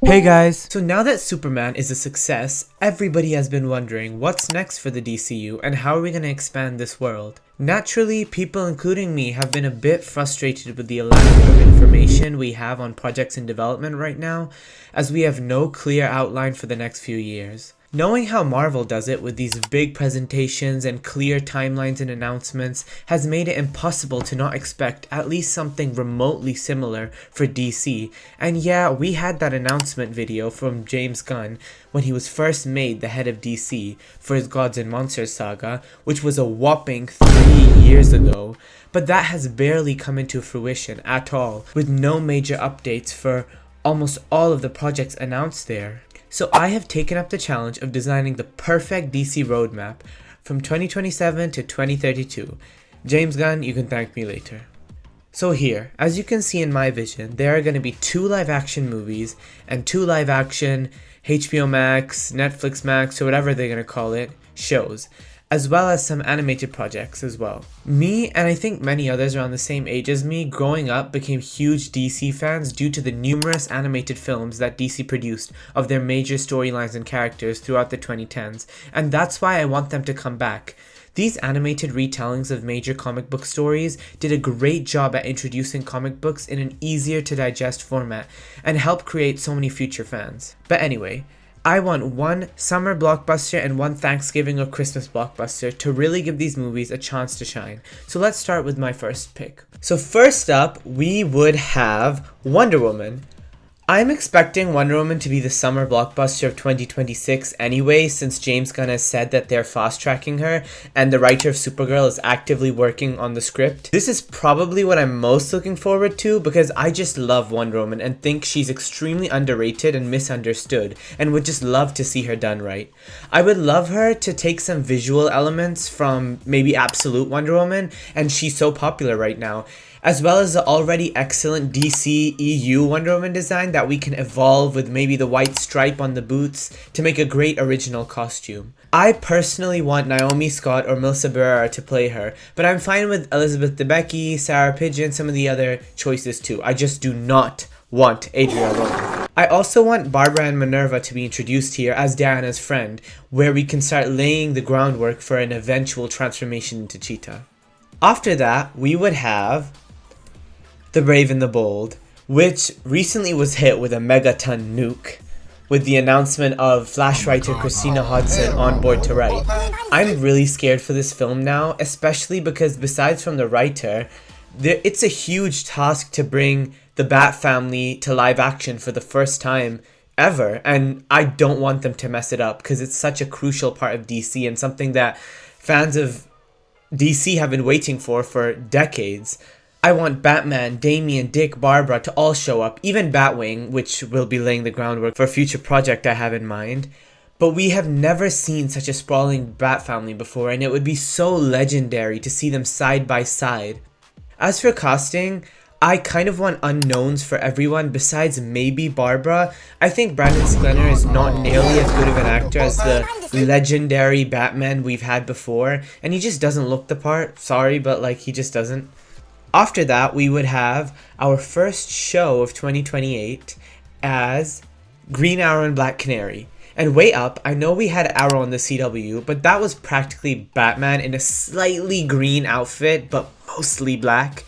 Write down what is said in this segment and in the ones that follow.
Hey guys! So now that Superman is a success, everybody has been wondering what's next for the DCU and how are we going to expand this world. Naturally, people including me have been a bit frustrated with the lack of information we have on projects in development right now, as we have no clear outline for the next few years. Knowing how Marvel does it with these big presentations and clear timelines and announcements has made it impossible to not expect at least something remotely similar for DC. And yeah, we had that announcement video from James Gunn when he was first made the head of DC for his Gods and Monsters saga, which was a whopping 3 years ago. But that has barely come into fruition at all, with no major updates for almost all of the projects announced there. So I have taken up the challenge of designing the perfect DC roadmap from 2027 to 2032. James Gunn, you can thank me later. So here, as you can see in my vision, there are going to be 2 live action movies and 2 live action HBO Max, Netflix Max, or whatever they're going to call it, shows, as well as some animated projects as well. Me, and I think many others around the same age as me, growing up became huge DC fans due to the numerous animated films that DC produced of their major storylines and characters throughout the 2010s, and that's why I want them to come back. These animated retellings of major comic book stories did a great job at introducing comic books in an easier to digest format and helped create so many future fans. But anyway, I want one summer blockbuster and one Thanksgiving or Christmas blockbuster to really give these movies a chance to shine. So let's start with my first pick. So first up, we would have Wonder Woman. I'm expecting Wonder Woman to be the summer blockbuster of 2026 anyway, since James Gunn has said that they're fast-tracking her and the writer of Supergirl is actively working on the script. This is probably what I'm most looking forward to because I just love Wonder Woman and think she's extremely underrated and misunderstood and would just love to see her done right. I would love her to take some visual elements from maybe Absolute Wonder Woman, and she's so popular right now, as well as the already excellent DC EU Wonder Woman design that we can evolve with maybe the white stripe on the boots to make a great original costume. I personally want Naomi Scott or Melissa Barrera to play her, but I'm fine with Elizabeth Debicki, Sarah Pidgeon, some of the other choices too. I just do not want Adria Roman. I also want Barbara and Minerva to be introduced here as Diana's friend, where we can start laying the groundwork for an eventual transformation into Cheetah. After that, we would have The Brave and the Bold, which recently was hit with a megaton nuke with the announcement of Flash writer Christina Hodson on board to write. I'm really scared for this film now, especially because besides from the writer, it's a huge task to bring the Bat family to live action for the first time ever, and I don't want them to mess it up because it's such a crucial part of DC and something that fans of DC have been waiting for decades. I want Batman, Damian, Dick, Barbara to all show up, even Batwing, which will be laying the groundwork for a future project I have in mind. But we have never seen such a sprawling Bat family before, and it would be so legendary to see them side by side. As for casting, I kind of want unknowns for everyone besides maybe Barbara. I think Brandon Sklenar is not nearly as good of an actor as the legendary Batman we've had before, and he just doesn't look the part. Sorry, but he just doesn't. After that, we would have our first show of 2028 as Green Arrow and Black Canary. And way up, I know we had Arrow on the CW, but that was practically Batman in a slightly green outfit, but mostly black.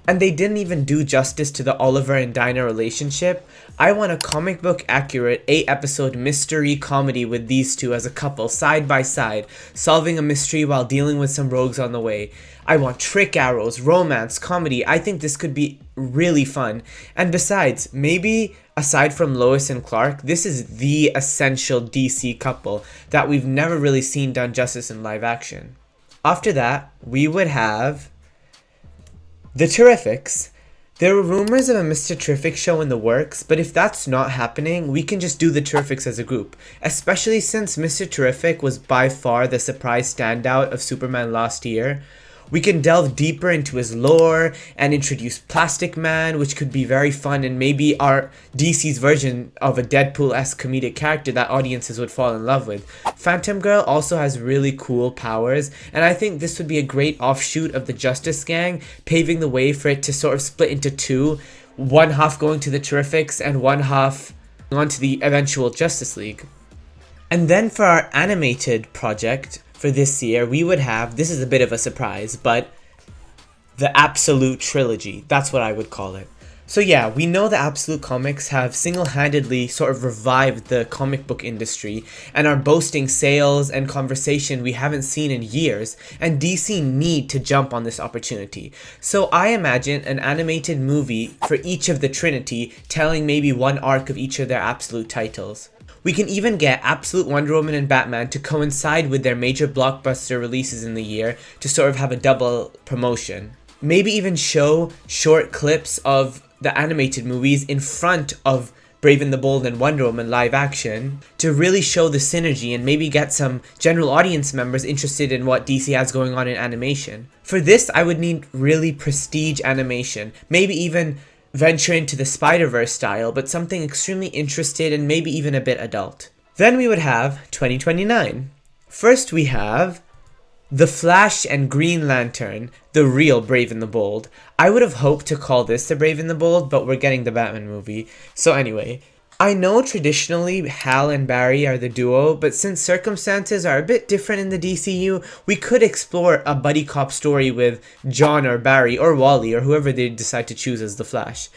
And they didn't even do justice to the Oliver and Dinah relationship. I want a comic book accurate 8-episode mystery comedy with these two as a couple side by side, solving a mystery while dealing with some rogues on the way. I want trick arrows, romance, comedy. I think this could be really fun. And besides, maybe aside from Lois and Clark, this is the essential DC couple that we've never really seen done justice in live action. After that, we would have The Terrifics. There were rumors of a Mr. Terrific show in the works, but if that's not happening, we can just do The Terrifics as a group, especially since Mr. Terrific was by far the surprise standout of Superman last year. We can delve deeper into his lore and introduce Plastic Man, which could be very fun and maybe our DC's version of a Deadpool-esque comedic character that audiences would fall in love with. Phantom Girl also has really cool powers, and I think this would be a great offshoot of the Justice Gang, paving the way for it to sort of split into two, one half going to the Terrifics and one half on to the eventual Justice League. And then for our animated project for this year, we would have, this is a bit of a surprise, but the Absolute Trilogy. That's what I would call it. So yeah, we know the Absolute Comics have single-handedly sort of revived the comic book industry and are boasting sales and conversation we haven't seen in years, and DC need to jump on this opportunity. So I imagine an animated movie for each of the Trinity telling maybe one arc of each of their Absolute titles. We can even get Absolute Wonder Woman and Batman to coincide with their major blockbuster releases in the year to sort of have a double promotion. Maybe even show short clips of the animated movies in front of Brave and the Bold and Wonder Woman live action to really show the synergy and maybe get some general audience members interested in what DC has going on in animation. For this, I would need really prestige animation, maybe even venture into the Spider-Verse style, but something extremely interested and maybe even a bit adult. Then we would have 2029. First we have The Flash and Green Lantern, the real Brave and the Bold. I would have hoped to call this the Brave and the Bold, but we're getting the Batman movie. So anyway, I know traditionally Hal and Barry are the duo, but since circumstances are a bit different in the DCU, we could explore a buddy cop story with John or Barry or Wally or whoever they decide to choose as the Flash.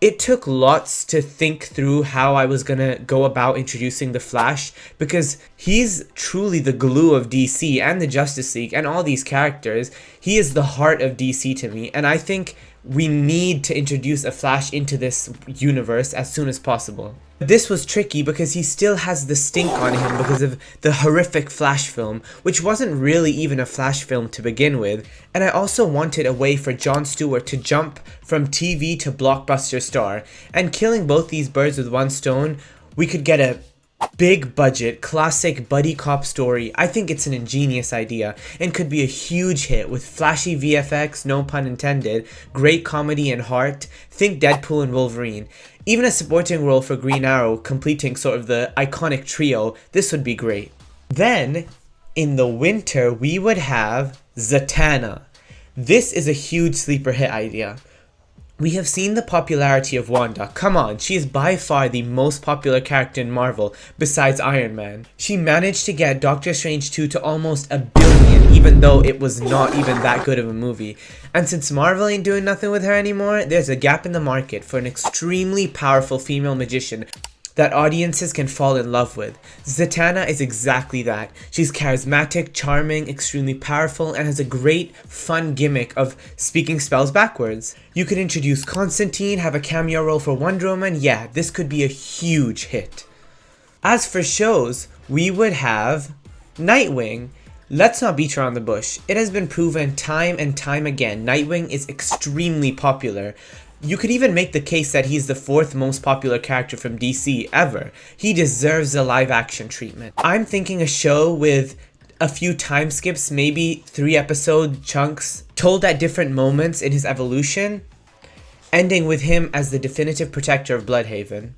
It took lots to think through how I was gonna go about introducing the Flash, because he's truly the glue of DC and the Justice League and all these characters. He is the heart of DC to me, and I think we need to introduce a Flash into this universe as soon as possible. This was tricky because he still has the stink on him because of the horrific Flash film, which wasn't really even a Flash film to begin with, and I also wanted a way for Jon Stewart to jump from TV to blockbuster star, and killing both these birds with one stone, we could get a big budget, classic buddy cop story. I think it's an ingenious idea and could be a huge hit with flashy VFX, no pun intended, great comedy and heart. Think Deadpool and Wolverine. Even a supporting role for Green Arrow, completing sort of the iconic trio. This would be great. Then, in the winter, we would have Zatanna. This is a huge sleeper hit idea. We have seen the popularity of Wanda. Come on, she is by far the most popular character in Marvel, besides Iron Man. She managed to get Doctor Strange 2 to almost 1 billion, even though it was not even that good of a movie. And since Marvel ain't doing nothing with her anymore, there's a gap in the market for an extremely powerful female magician that audiences can fall in love with. Zatanna is exactly that. She's charismatic, charming, extremely powerful, and has a great, fun gimmick of speaking spells backwards. You could introduce Constantine, have a cameo role for Wonder Woman. Yeah, this could be a huge hit. As for shows, we would have Nightwing. Let's not beat around the bush. It has been proven time and time again, Nightwing is extremely popular. You could even make the case that he's the 4th most popular character from DC ever. He deserves a live action treatment. I'm thinking a show with a few time skips, maybe 3 episode chunks, told at different moments in his evolution, ending with him as the definitive protector of Bloodhaven.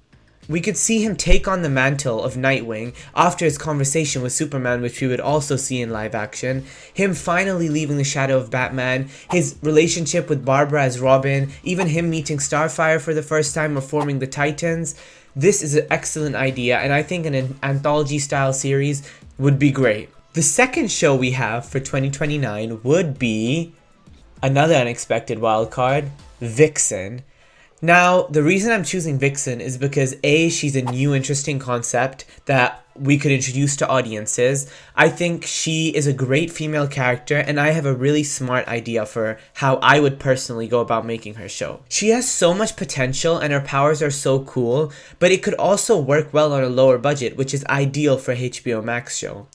We could see him take on the mantle of Nightwing after his conversation with Superman, which we would also see in live action, him finally leaving the shadow of Batman, his relationship with Barbara as Robin, even him meeting Starfire for the first time or forming the Titans. This is an excellent idea, and I think an anthology style series would be great. The second show we have for 2029 would be another unexpected wildcard, Vixen. Now, the reason I'm choosing Vixen is because A, she's a new interesting concept that we could introduce to audiences. I think she is a great female character, and I have a really smart idea for how I would personally go about making her show. She has so much potential and her powers are so cool, but it could also work well on a lower budget, which is ideal for a HBO Max show.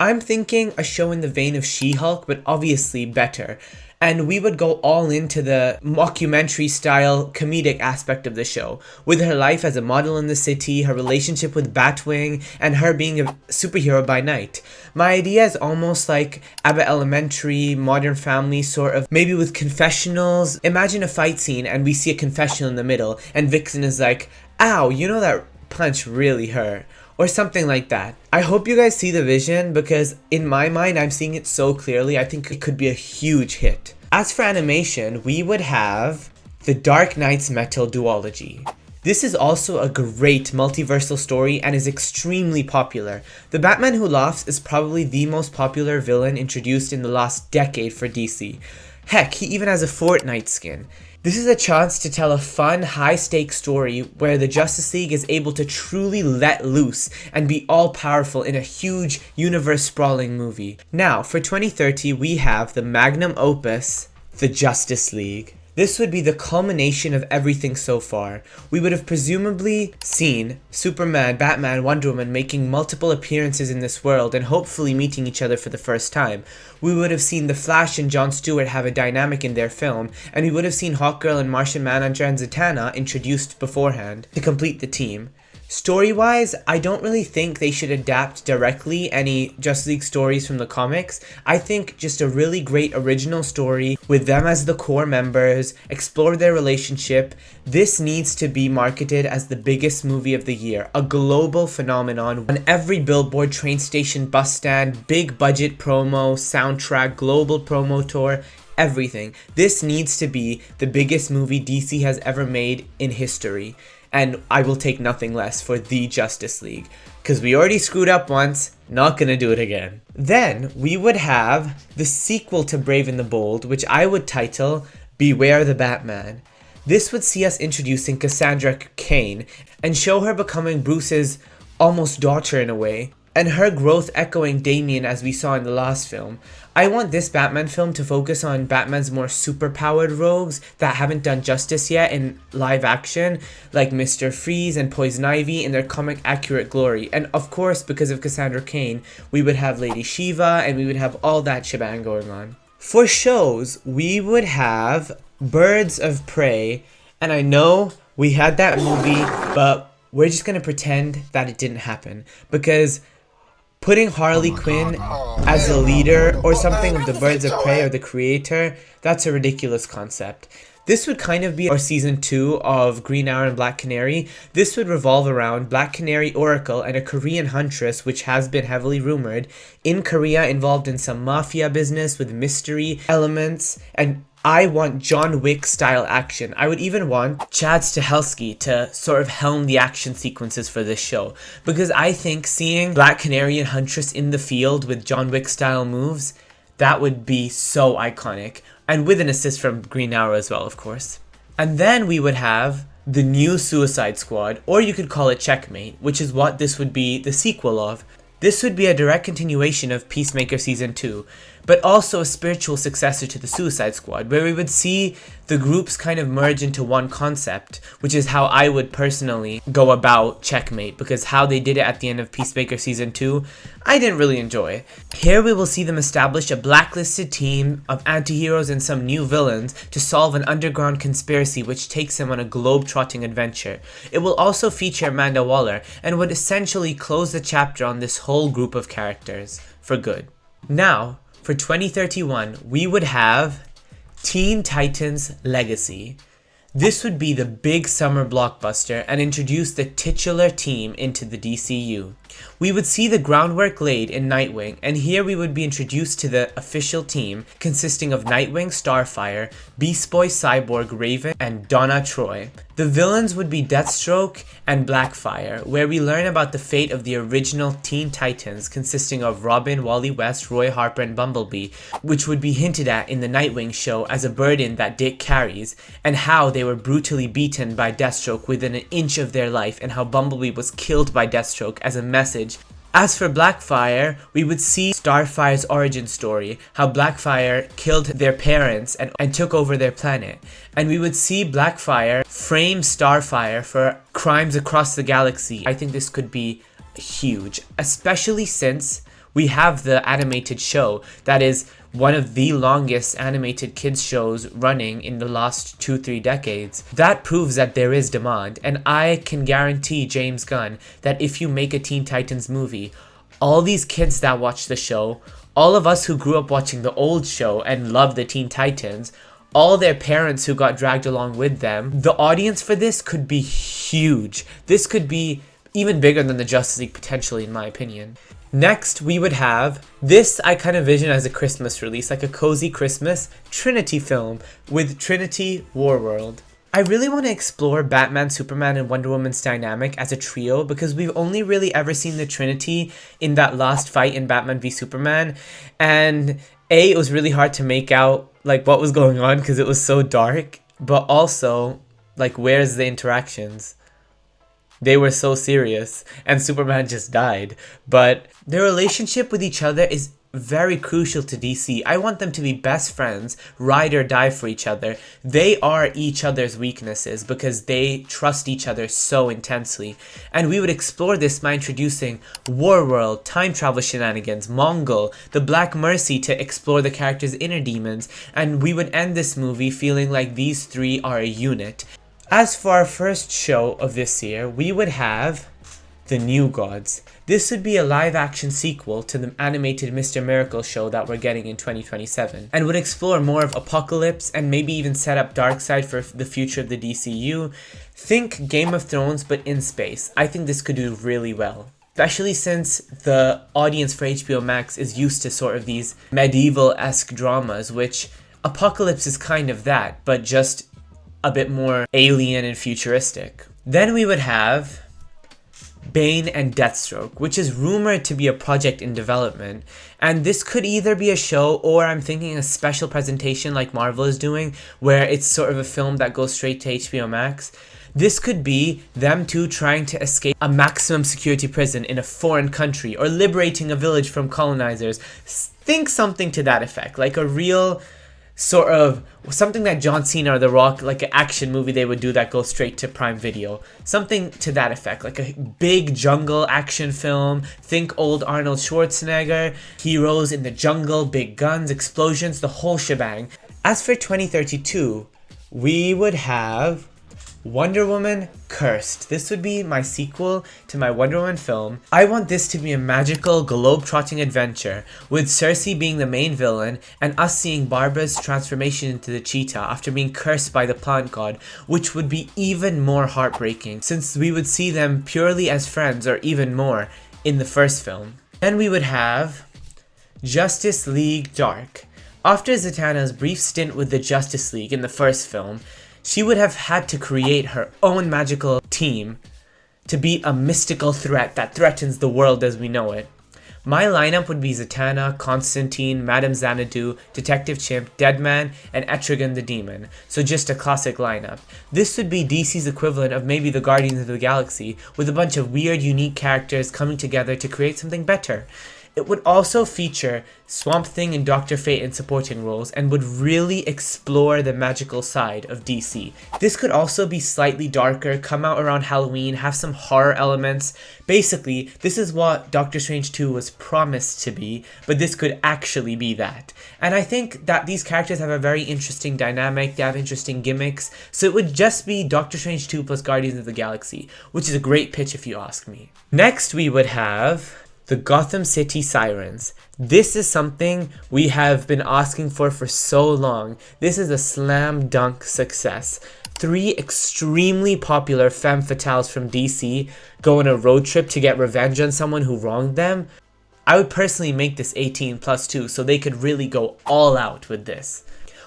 I'm thinking a show in the vein of She-Hulk, but obviously better. And we would go all into the mockumentary style comedic aspect of the show, with her life as a model in the city, her relationship with Batwing, and her being a superhero by night. My idea is almost like Abbott Elementary, Modern Family sort of, maybe with confessionals. Imagine a fight scene and we see a confessional in the middle, and Vixen is like, ow, you know that punch really hurt. Or something like that. I hope you guys see the vision, because in my mind I'm seeing it so clearly. I think it could be a huge hit. As for animation, we would have the Dark Knight's Metal duology. This is also a great multiversal story and is extremely popular. The Batman Who Laughs is probably the most popular villain introduced in the last decade for DC. Heck, he even has a Fortnite skin. This is a chance to tell a fun, high-stakes story where the Justice League is able to truly let loose and be all-powerful in a huge, universe-sprawling movie. Now, for 2030, we have the magnum opus, the Justice League. This would be the culmination of everything so far. We would have presumably seen Superman, Batman, Wonder Woman making multiple appearances in this world and hopefully meeting each other for the first time. We would have seen The Flash and Jon Stewart have a dynamic in their film, and we would have seen Hawkgirl and Martian Manhunter and Zatanna introduced beforehand to complete the team. Story-wise, I don't really think they should adapt directly any Justice League stories from the comics. I think just a really great original story with them as the core members, explore their relationship. This needs to be marketed as the biggest movie of the year, a global phenomenon on every billboard, train station, bus stand, big budget promo, soundtrack, global promo tour. Everything. This needs to be the biggest movie DC has ever made in history. And I will take nothing less for the Justice League. Because we already screwed up once, not gonna do it again. Then we would have the sequel to Brave and the Bold, which I would title Beware the Batman. This would see us introducing Cassandra Cain and show her becoming Bruce's almost daughter in a way, and her growth echoing Damian as we saw in the last film. I want this Batman film to focus on Batman's more superpowered rogues that haven't done justice yet in live action, like Mr. Freeze and Poison Ivy in their comic accurate glory. And of course, because of Cassandra Cain, we would have Lady Shiva and we would have all that shebang going on. For shows, we would have Birds of Prey, and I know we had that movie, but we're just gonna pretend that it didn't happen, because putting Harley Quinn as the leader or something of the Birds of Prey or the creator, that's a ridiculous concept. This would kind of be our season 2 of Green Arrow and Black Canary. This would revolve around Black Canary Oracle and a Korean huntress, which has been heavily rumored, in Korea, involved in some mafia business with mystery elements, and I want John Wick style action. I would even want Chad Stahelski to sort of helm the action sequences for this show, because I think seeing Black Canary and Huntress in the field with John Wick style moves, that would be so iconic, and with an assist from Green Arrow as well, of course. And then we would have the new Suicide Squad, or you could call it Checkmate, which is what this would be the sequel of. This would be a direct continuation of Peacemaker Season 2, but also a spiritual successor to the Suicide Squad, where we would see the groups kind of merge into one concept, which is how I would personally go about Checkmate, because how they did it at the end of Peacemaker Season 2, I didn't really enjoy. Here we will see them establish a blacklisted team of anti-heroes and some new villains to solve an underground conspiracy which takes them on a globe-trotting adventure. It will also feature Amanda Waller, and would essentially close the chapter on this whole group of characters, for good. Now, for 2031, we would have Teen Titans Legacy. This would be the big summer blockbuster and introduce the titular team into the DCU. We would see the groundwork laid in Nightwing, and here we would be introduced to the official team consisting of Nightwing, Starfire, Beast Boy, Cyborg, Raven, and Donna Troy. The villains would be Deathstroke and Blackfire, where we learn about the fate of the original Teen Titans consisting of Robin, Wally West, Roy Harper, and Bumblebee, which would be hinted at in the Nightwing show as a burden that Dick carries, and how they were brutally beaten by Deathstroke within an inch of their life, and how Bumblebee was killed by Deathstroke as a message. As for Blackfire, we would see Starfire's origin story, how Blackfire killed their parents and took over their planet. And we would see Blackfire frame Starfire for crimes across the galaxy. I think this could be huge, especially since we have the animated show that is one of the longest animated kids shows running in the last 2-3 decades. That proves that there is demand, and I can guarantee James Gunn that if you make a Teen Titans movie, all these kids that watch the show, all of us who grew up watching the old show and love the Teen Titans, all their parents who got dragged along with them, the audience for this could be huge. This could be even bigger than the Justice League potentially, in my opinion. Next, we would have this I kind of vision as a Christmas release, like a cozy Christmas Trinity film with Trinity War World. I really want to explore Batman, Superman, and Wonder Woman's dynamic as a trio because we've only really ever seen the Trinity in that last fight in Batman v Superman, and it was really hard to make out like what was going on because it was so dark, but also like where's the interactions? They were so serious, and Superman just died. But their relationship with each other is very crucial to DC. I want them to be best friends, ride or die for each other. They are each other's weaknesses because they trust each other so intensely. And we would explore this by introducing Warworld, time travel shenanigans, Mongol, the Black Mercy to explore the characters' inner demons, and we would end this movie feeling like these three are a unit. As for our first show of this year, we would have The New Gods. This would be a live-action sequel to the animated Mr. Miracle show that we're getting in 2027, and would explore more of Apocalypse and maybe even set up Darkseid for the future of the DCU. Think Game of Thrones but in space. I think this could do really well, especially since the audience for HBO Max is used to sort of these medieval-esque dramas, which Apocalypse is kind of that, but just a bit more alien and futuristic. Then we would have Bane and Deathstroke, which is rumored to be a project in development, and this could either be a show or I'm thinking a special presentation like Marvel is doing, where it's sort of a film that goes straight to HBO Max. This could be them two trying to escape a maximum security prison in a foreign country or liberating a village from colonizers. Think something to that effect, like a real sort of something that John Cena or The Rock, like an action movie they would do that goes straight to Prime Video. Something to that effect, like a big jungle action film. Think old Arnold Schwarzenegger, heroes in the jungle, big guns, explosions, the whole shebang. As for 2032, we would have Wonder Woman Cursed. This would be my sequel to my Wonder Woman film. I want this to be a magical, globe-trotting adventure, with Cersei being the main villain, and us seeing Barbara's transformation into the cheetah after being cursed by the plant god, which would be even more heartbreaking, since we would see them purely as friends or even more in the first film. Then we would have Justice League Dark. After Zatanna's brief stint with the Justice League in the first film, she would have had to create her own magical team to beat a mystical threat that threatens the world as we know it. My lineup would be Zatanna, Constantine, Madame Xanadu, Detective Chimp, Deadman, and Etrigan the Demon, so just a classic lineup. This would be DC's equivalent of maybe the Guardians of the Galaxy, with a bunch of weird, unique characters coming together to create something better. It would also feature Swamp Thing and Dr. Fate in supporting roles and would really explore the magical side of DC. This could also be slightly darker, come out around Halloween, have some horror elements. Basically, this is what Doctor Strange 2 was promised to be, but this could actually be that. And I think that these characters have a very interesting dynamic, they have interesting gimmicks, so it would just be Doctor Strange 2 plus Guardians of the Galaxy, which is a great pitch if you ask me. Next we would have the Gotham City Sirens. This is something we have been asking for so long. This is a slam dunk success. 3 extremely popular femme fatales from DC go on a road trip to get revenge on someone who wronged them. I would personally make this 18+2 so they could really go all out with this.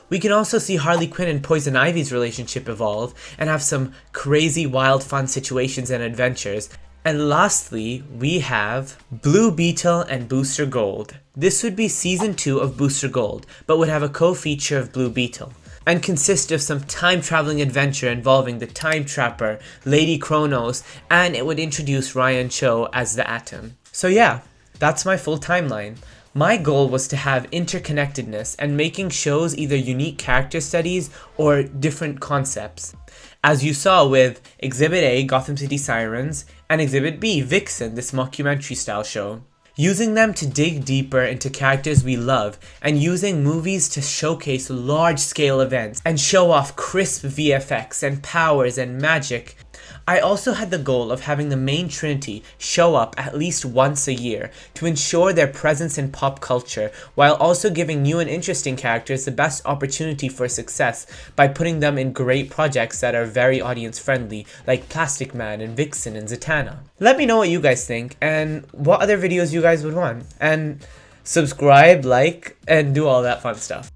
We can also see Harley Quinn and Poison Ivy's relationship evolve and have some crazy wild fun situations and adventures. And lastly, we have Blue Beetle and Booster Gold. This would be season 2 of Booster Gold, but would have a co-feature of Blue Beetle, and consist of some time-traveling adventure involving the Time Trapper, Lady Kronos, and it would introduce Ryan Cho as the Atom. So yeah, that's my full timeline. My goal was to have interconnectedness and making shows either unique character studies or different concepts. As you saw with Exhibit A, Gotham City Sirens, and Exhibit B, Vixen, this mockumentary style show. Using them to dig deeper into characters we love, and using movies to showcase large-scale events and show off crisp VFX and powers and magic. I also had the goal of having the main Trinity show up at least once a year to ensure their presence in pop culture, while also giving new and interesting characters the best opportunity for success by putting them in great projects that are very audience friendly, like Plastic Man and Vixen and Zatanna. Let me know what you guys think and what other videos you guys would want, and subscribe, like, and do all that fun stuff.